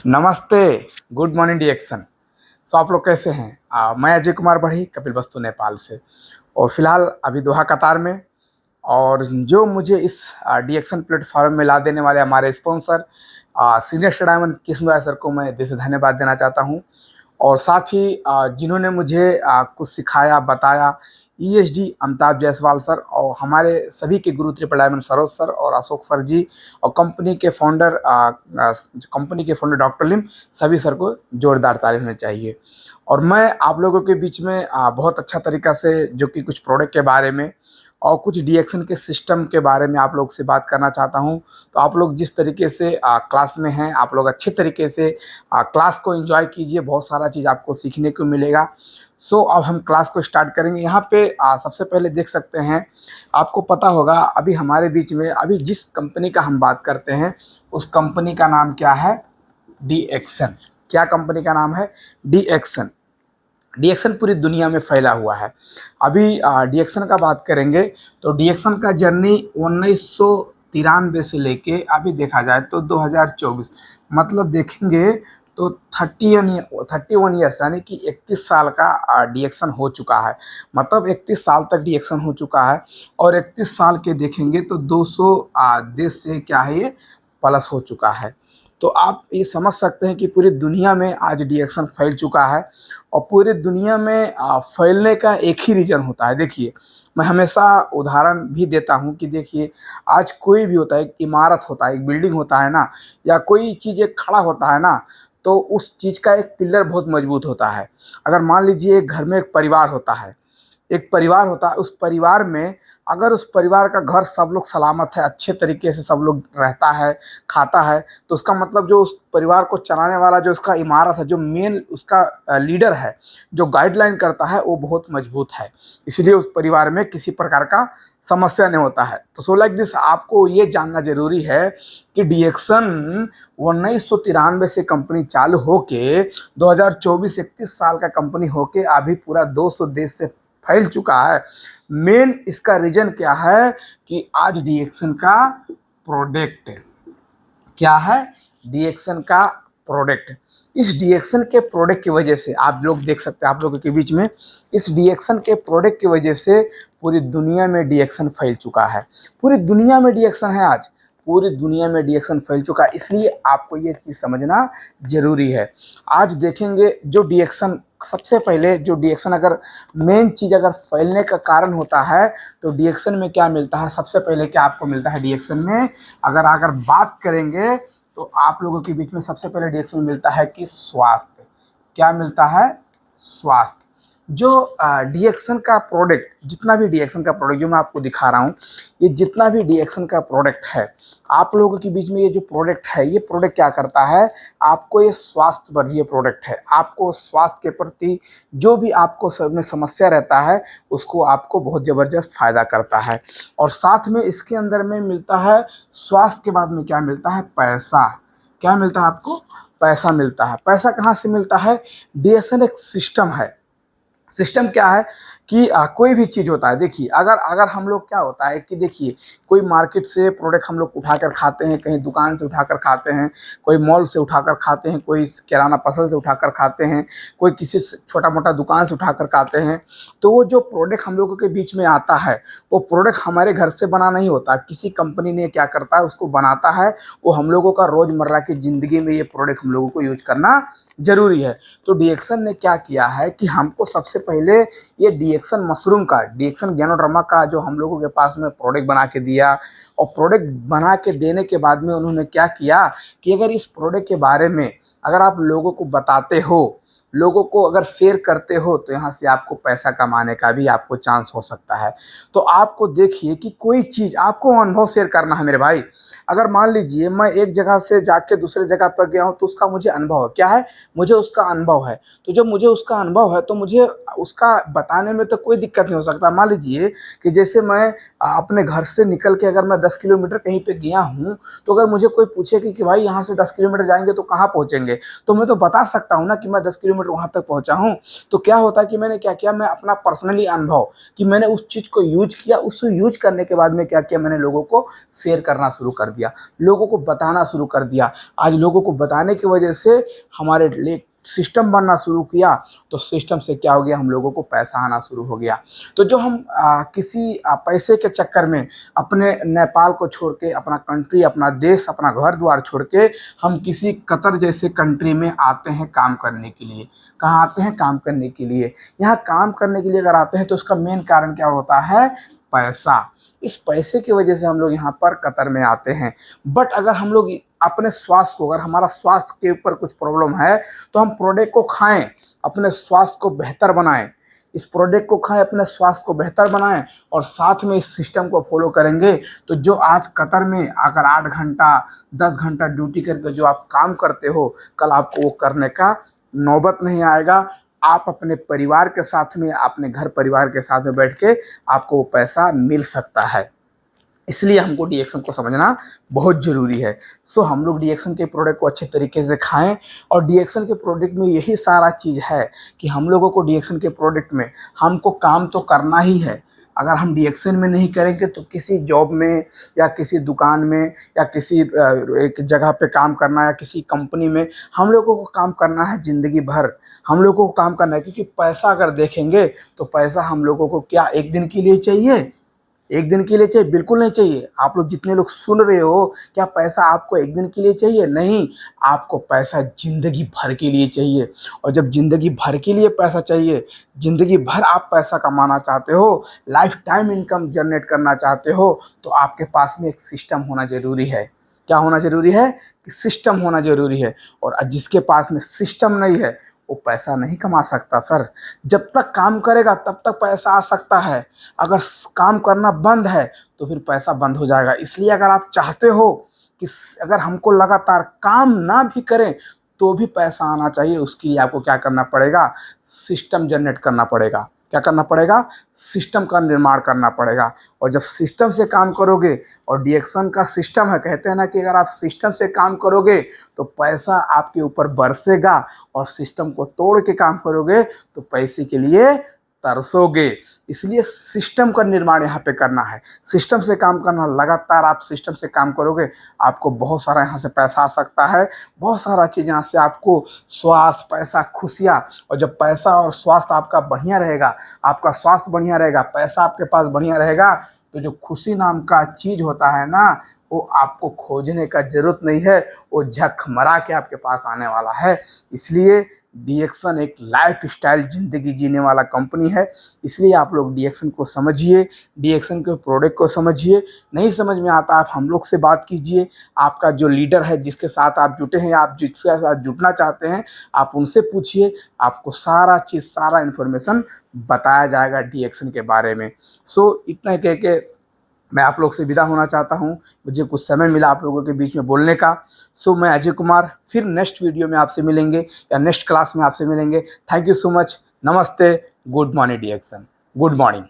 नमस्ते। Good morning डिएक्शन। सो आप लोग कैसे हैं? मैं अजय कुमार बढ़ी, कपिलवस्तु नेपाल से। और फिलहाल अभी दोहा कतार में। और जो मुझे इस डिएक्शन प्लेटफॉर्म में ला देने वाले हमारे स्पॉन्सर सीनियर स्टार डायमंड किस्म राय सर को मैं दिल से धन्यवाद देना चाहता हूँ। और साथ ही जिन्होंने मुझे कुछ सिखाया बताया, ईएसडी अमिताभ जायसवाल सर और हमारे सभी के गुरु ट्रिपल डायमंड सरोज सर और अशोक सर जी और कंपनी के फाउंडर डॉक्टर लिम, सभी सर को जोरदार तारीफ होनी चाहिए। और मैं आप लोगों के बीच में बहुत अच्छा तरीका से जो कि कुछ प्रोडक्ट के बारे में और कुछ डिएक्शन के सिस्टम के बारे में आप लोग से बात करना चाहता हूं। तो आप लोग जिस तरीके से क्लास में हैं, आप लोग अच्छे तरीके से क्लास को एंजॉय कीजिए, बहुत सारा चीज़ आपको सीखने को मिलेगा। सो अब हम क्लास को स्टार्ट करेंगे। यहाँ पे सबसे पहले देख सकते हैं, आपको पता होगा अभी हमारे बीच में अभी जिस कंपनी का हम बात करते हैं उस कंपनी का नाम क्या है? डिएक्शन। क्या कंपनी का नाम है? डिएक्शन। डिएक्शन पूरी दुनिया में फैला हुआ है। अभी डिएक्शन का बात करेंगे तो डिएक्शन का जर्नी 1993 से लेके अभी देखा जाए तो 2024, मतलब देखेंगे तो 31 ईयर्स यानी कि 31 साल का डिएक्शन हो चुका है। मतलब 31 साल तक डिएक्शन हो चुका है। और 31 साल के देखेंगे तो 200 देश से क्या है ये प्लस हो चुका है। तो आप ये समझ सकते हैं कि पूरी दुनिया में आज डिएक्शन फैल चुका है। और पूरी दुनिया में फैलने का एक ही रीज़न होता है। देखिए, मैं हमेशा उदाहरण भी देता हूँ कि देखिए, आज कोई भी होता है, एक इमारत होता है, एक बिल्डिंग होता है ना, या कोई चीज़ एक खड़ा होता है ना, तो उस चीज़ का एक पिलर बहुत मजबूत होता है। अगर मान लीजिए एक घर में एक परिवार होता है, उस परिवार में अगर उस परिवार का घर सब लोग सलामत है, अच्छे तरीके से सब लोग रहता है, खाता है, तो उसका मतलब जो उस परिवार को चलाने वाला जो उसका इमारत है, जो मेन उसका लीडर है, जो गाइडलाइन करता है, वो बहुत मजबूत है। इसलिए उस परिवार में किसी प्रकार का समस्या नहीं होता है। तो सो लाइक दिस आपको ये जानना जरूरी है कि डिएक्शन 1993 से कंपनी चालू होके 2024 31 साल का कंपनी होके अभी पूरा 200 देश से फैल चुका है। मेन इसका रीजन क्या है कि आज डिएक्शन का प्रोडक्ट क्या है? डिएक्शन का प्रोडक्ट। इस डिएक्शन के प्रोडक्ट की वजह से आप लोग देख सकते हैं, आप लोगों के बीच में इस डिएक्शन के प्रोडक्ट की वजह से पूरी दुनिया में डिएक्शन फैल चुका है। पूरी दुनिया में डिएक्शन है आज, पूरी दुनिया में डिएक्शन फैल चुका है। इसलिए आपको ये चीज़ समझना जरूरी है। आज देखेंगे जो डिएक्शन, सबसे पहले जो डिएक्शन अगर मेन चीज़ अगर फैलने का कारण होता है तो डिएक्शन में क्या मिलता है? सबसे पहले क्या आपको मिलता है डिएक्शन में? अगर बात करेंगे तो आप लोगों के बीच में सबसे पहले डिएक्शन में मिलता है कि स्वास्थ्य। क्या मिलता है? स्वास्थ्य। जो डिएक्शन का प्रोडक्ट, जितना भी डिएक्शन का प्रोडक्ट जो मैं आपको दिखा रहा हूँ, ये जितना भी डिएक्शन का प्रोडक्ट है, आप लोगों के बीच में ये जो प्रोडक्ट है, ये प्रोडक्ट क्या करता है? आपको ये स्वास्थ्य वर्धीय प्रोडक्ट है। आपको स्वास्थ्य के प्रति जो भी आपको सब में समस्या रहता है उसको आपको बहुत ज़बरदस्त फायदा करता है। और साथ में इसके अंदर में मिलता है, स्वास्थ्य के बाद में क्या मिलता है? पैसा। क्या मिलता है आपको? पैसा मिलता है। पैसा कहाँ से मिलता है? डिएक्शन एक सिस्टम है। सिस्टम क्या है कि कोई भी चीज़ होता है, देखिए, अगर अगर हम लोग क्या होता है कि देखिए, कोई मार्केट से प्रोडक्ट हम लोग उठाकर खाते हैं, कहीं दुकान से उठाकर खाते हैं, कोई मॉल से उठाकर खाते हैं, कोई किराना पसल से उठाकर खाते हैं, कोई किसी छोटा मोटा दुकान से उठाकर खाते हैं, तो वो जो प्रोडक्ट हम लोगों के बीच में आता है वो प्रोडक्ट हमारे घर से बना नहीं होता। किसी कंपनी ने क्या करता है, उसको बनाता है। वो हम लोगों का रोज़मर्रा की ज़िंदगी में ये प्रोडक्ट हम लोगों को यूज करना जरूरी है। तो डिएक्शन ने क्या किया है कि हमको सबसे पहले ये डिएक्शन मशरूम का, डिएक्शन गैनोडर्मा का जो हम लोगों के पास में प्रोडक्ट बना के दिया। और प्रोडक्ट बना के देने के बाद में उन्होंने क्या किया कि अगर इस प्रोडक्ट के बारे में अगर आप लोगों को बताते हो, लोगों को अगर शेयर करते हो, तो यहाँ से आपको पैसा कमाने का भी आपको चांस हो सकता है। तो आपको देखिए कि कोई चीज़ आपको अनुभव शेयर करना है मेरे भाई। अगर मान लीजिए मैं एक जगह से जाके दूसरे जगह पर गया हूँ तो उसका मुझे अनुभव है। क्या है? मुझे उसका अनुभव है। तो जब मुझे उसका अनुभव है तो मुझे उसका बताने में तो कोई दिक्कत नहीं हो सकता। मान लीजिए कि जैसे मैं अपने घर से निकल के अगर मैं 10 किलोमीटर कहीं पे गया हूँ, तो अगर मुझे कोई पूछे कि भाई यहाँ से 10 किलोमीटर जाएंगे तो कहाँ पहुँचेंगे, तो मैं तो बता सकता हूँ ना कि मैं 10 किलोमीटर किलोमीटर वहाँ तक पहुँचा हूँ, तो क्या होता है कि मैंने क्या किया, मैं अपना पर्सनली अनुभव कि मैंने उस चीज़ को यूज़ किया, उसको यूज़ करने के बाद में क्या किया, मैंने लोगों को शेयर करना शुरू कर दिया, लोगों को बताना शुरू कर दिया। आज लोगों को बताने की वजह से हमारे लिए सिस्टम बनना शुरू किया, तो सिस्टम से क्या हो गया, हम लोगों को पैसा आना शुरू हो गया। तो जो हम किसी पैसे के चक्कर में अपने नेपाल को छोड़ के, अपना कंट्री, अपना देश, अपना घर द्वार छोड़ के हम किसी कतर जैसे कंट्री में आते हैं काम करने के लिए। कहाँ आते हैं? काम करने के लिए। यहाँ काम करने के लिए अगर आते हैं तो उसका मेन कारण क्या होता है? पैसा। इस पैसे की वजह से हम लोग यहाँ पर कतर में आते हैं। बट अगर हम लोग अपने स्वास्थ्य को, अगर हमारा स्वास्थ्य के ऊपर कुछ प्रॉब्लम है तो हम प्रोडक्ट को खाएं, अपने स्वास्थ्य को बेहतर बनाएं, इस प्रोडक्ट को खाएं, अपने स्वास्थ्य को बेहतर बनाएं और साथ में इस सिस्टम को फॉलो करेंगे तो जो आज कतर में अगर 8 घंटा 10 घंटा ड्यूटी करके जो आप काम करते हो, कल आपको वो करने का नौबत नहीं आएगा। आप अपने परिवार के साथ में, अपने घर परिवार के साथ में बैठ के आपको वो पैसा मिल सकता है। इसलिए हमको डीएक्शन को समझना बहुत ज़रूरी है। सो हम लोग डीएक्शन के प्रोडक्ट को अच्छे तरीके से खाएं और डीएक्शन के प्रोडक्ट में यही सारा चीज़ है कि हम लोगों को डीएक्शन के प्रोडक्ट में हमको काम तो करना ही है। अगर हम डीएक्शन में नहीं करेंगे तो किसी जॉब में या किसी दुकान में या किसी एक जगह पे काम करना या किसी कंपनी में हम लोगों को काम करना है ज़िंदगी भर। हम लोगों को काम करना है, क्योंकि पैसा अगर देखेंगे तो पैसा हम लोगों को क्या एक दिन के लिए चाहिए? एक दिन के लिए चाहिए? बिल्कुल नहीं चाहिए। आप लोग जितने लोग सुन रहे हो, क्या पैसा आपको एक दिन के लिए चाहिए? नहीं, आपको पैसा ज़िंदगी भर के लिए चाहिए। और जब ज़िंदगी भर के लिए पैसा चाहिए, ज़िंदगी भर आप पैसा कमाना चाहते हो, लाइफ टाइम इनकम जनरेट करना चाहते हो, तो आपके पास में एक सिस्टम होना ज़रूरी है। क्या होना ज़रूरी है? कि सिस्टम होना ज़रूरी है। और जिसके पास में सिस्टम नहीं है वो पैसा नहीं कमा सकता सर। जब तक काम करेगा तब तक पैसा आ सकता है, अगर काम करना बंद है तो फिर पैसा बंद हो जाएगा। इसलिए अगर आप चाहते हो कि अगर हमको लगातार काम ना भी करें तो भी पैसा आना चाहिए, उसके लिए आपको क्या करना पड़ेगा? सिस्टम जनरेट करना पड़ेगा। क्या करना पड़ेगा? सिस्टम का निर्माण करना पड़ेगा। और जब सिस्टम से काम करोगे, और डीएक्शन का सिस्टम है, कहते हैं ना कि अगर आप सिस्टम से काम करोगे तो पैसा आपके ऊपर बरसेगा, और सिस्टम को तोड़ के काम करोगे तो पैसे के लिए तरसोगे। इसलिए सिस्टम का निर्माण यहाँ पे करना है, सिस्टम से काम करना। लगातार आप सिस्टम से काम करोगे, आपको बहुत सारा यहाँ से पैसा आ सकता है, बहुत सारा चीज़ यहाँ से आपको, स्वास्थ्य, पैसा, खुशियाँ। और जब पैसा और स्वास्थ्य आपका बढ़िया रहेगा, आपका स्वास्थ्य बढ़िया रहेगा, पैसा आपके पास बढ़िया रहेगा, तो जो खुशी नाम का चीज़ होता है ना, वो आपको खोजने का ज़रूरत नहीं है, वो झक मरा के आपके पास आने वाला है। इसलिए डीएक्शन एक लाइफ स्टाइल ज़िंदगी जीने वाला कंपनी है। इसलिए आप लोग डीएक्शन को समझिए, डीएक्शन के प्रोडक्ट को समझिए। नहीं समझ में आता आप हम लोग से बात कीजिए। आपका जो लीडर है, जिसके साथ आप जुटे हैं, आप जिसके साथ जुटना चाहते हैं, आप उनसे पूछिए, आपको सारा चीज़, सारा इन्फॉर्मेशन बताया जाएगा डीएक्शन के बारे में। सो इतना कह के मैं आप लोग से विदा होना चाहता हूँ। मुझे कुछ समय मिला आप लोगों के बीच में बोलने का। सो मैं अजय कुमार, फिर नेक्स्ट वीडियो में आपसे मिलेंगे या नेक्स्ट क्लास में आपसे मिलेंगे। Thank you so much. नमस्ते। गुड मॉर्निंग डीएक्शन। Good morning.